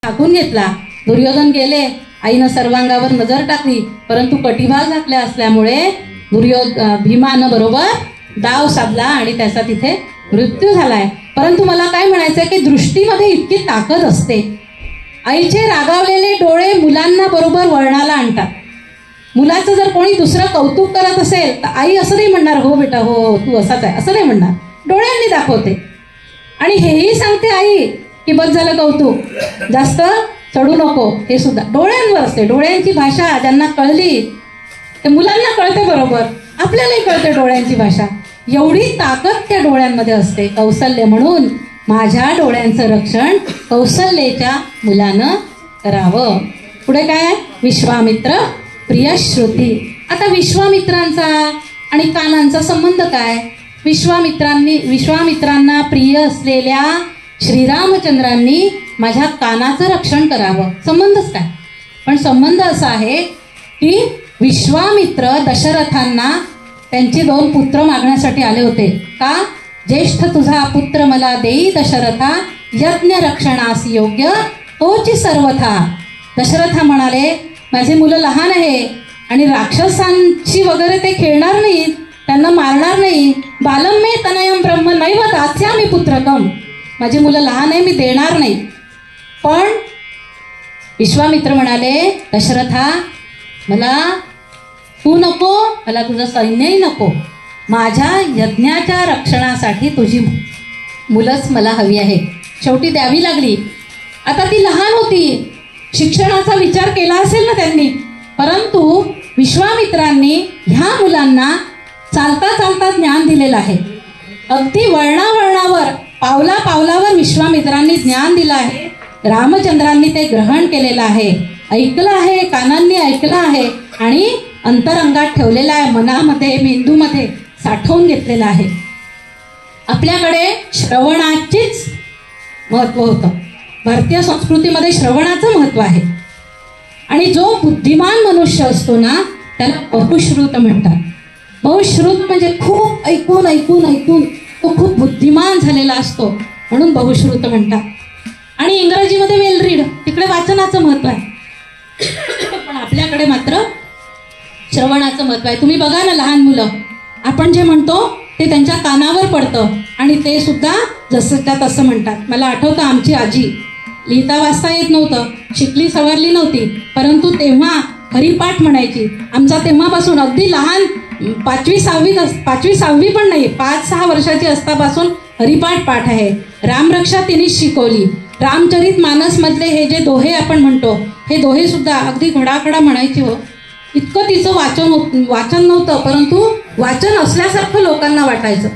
झाकून घेतला. दुर्योधन गेले, आईनं सर्वांगावर नजर टाकली, परंतु कटिभाग घातल्या असल्यामुळे भीमानं बरोबर डाव साधला आणि त्याचा तिथे मृत्यू झालाय. परंतु मला काय म्हणायचंय की दृष्टीमध्ये इतकी ताकद असते. आईचे रागावलेले डोळे मुलांना बरोबर वळणाला आणतात. मुलाचं जर कोणी दुसरं कौतुक करत असेल तर आई असं नाही म्हणणार, हो बेटा हो तू असाच आहे, असं नाही म्हणणार, डोळ्यांनी दाखवते. आणि हेही सांगते आई की बस झालं कौतुक, जास्त चढू नको, हे सुद्धा डोळ्यांवर असते. डोळ्यांची भाषा ज्यांना कळली ते मुलांना कळते बरोबर, आपल्यालाही कळते डोळ्यांची भाषा. एवढी ताकद त्या डोळ्यांमध्ये असते. कौसल्य म्हणून माझ्या डोळ्यांचं रक्षण कौसल्येच्या मुलानं करावं. पुढे काय, विश्वामित्र प्रिय श्रुती. आता विश्वामित्रांचा आणि कानांचा संबंध काय? विश्वामित्रांना प्रिय असलेल्या श्रीरामचंद्रांनी माझ्या कानाचं रक्षण करावं, संबंधच काय? पण संबंध असा आहे की विश्वामित्र दशरथांना त्यांची 2 पुत्र मागण्यासाठी आले होते. का? ज्येष्ठ तुझा पुत्र मला देई दशरथा, यज्ञ रक्षणास योग्य तोची सर्वथा. दशरथा म्हणाले माझे मुलं लहान आहे आणि राक्षसांची वगैरे ते खेळणार नाहीत, त्यांना मारणार नाही. बालम मे तनयम ब्रह्म नैव दास्यामि पुत्रकम. माझी मुलं लहान आहे, मी देणार नाही. पण विश्वामित्र म्हणाले दशरथा मला तू नको, मला तुझं सैन्यही नको, माझ्या यज्ञाच्या रक्षणासाठी तुझी मुलंच मला हवी आहे. शेवटी द्यावी लागली. आता ती लहान होती, शिक्षणाचा विचार केला असेल ना त्यांनी, परंतु विश्वामित्रांनी ह्या मुलांना चालता चालता ज्ञान दिलेलं आहे. अगदी वळणावळणावर पावला पावलावर विश्वामित्रांनी ज्ञान दिलं आहे. रामचंद्रांनी ते ग्रहण केलेलं आहे, ऐकलं आहे, कानांनी ऐकलं आहे आणि अंतरंगात ठेवलेलं आहे, मनामध्ये मेंदूमध्ये साठवून घेतलेलं आहे. आपल्याकडे श्रवणाचीच महत्त्व होतं. भारतीय संस्कृतीमध्ये श्रवणाचं महत्त्व आहे. आणि जो बुद्धिमान मनुष्य असतो ना त्याला बहुश्रुत म्हणतात. बहुश्रुत म्हणजे खूप ऐकून ऐकून ऐकून तो खूप बुद्धिमान झालेला असतो, म्हणून बहुश्रुत म्हणतात. आणि इंग्रजीमध्ये वेल रीड, तिकडे वाचनाचं महत्त्व आहे. पण आपल्याकडे मात्र श्रवणाचं महत्त्व आहे. तुम्ही बघा ना, लहान मुलं आपण जे म्हणतो ते त्यांच्या कानावर पडतं आणि ते सुद्धा जसंच्या तसं म्हणतात. मला आठवतं आमची आजी लिहिता वाचता येत नव्हतं, शिकली सवरली नव्हती, परंतु तेव्हा हरिपाठ म्हणायची. आमचा तेव्हापासून अगदी लहान 5वी-6वी पण नाही, 5-6 वर्षाची असतापासून हरिपाठ पाठ आहे. रामरक्षा तिनेच शिकवली. रामचरित मानसमधले हे जे दोहे आपण म्हणतो हे दोहे सुद्धा अगदी घडाखडा म्हणायची. हो, इतकं तिचं वाचन नव्हतं, परंतु वाचन असल्यासारखं लोकांना वाटायचं.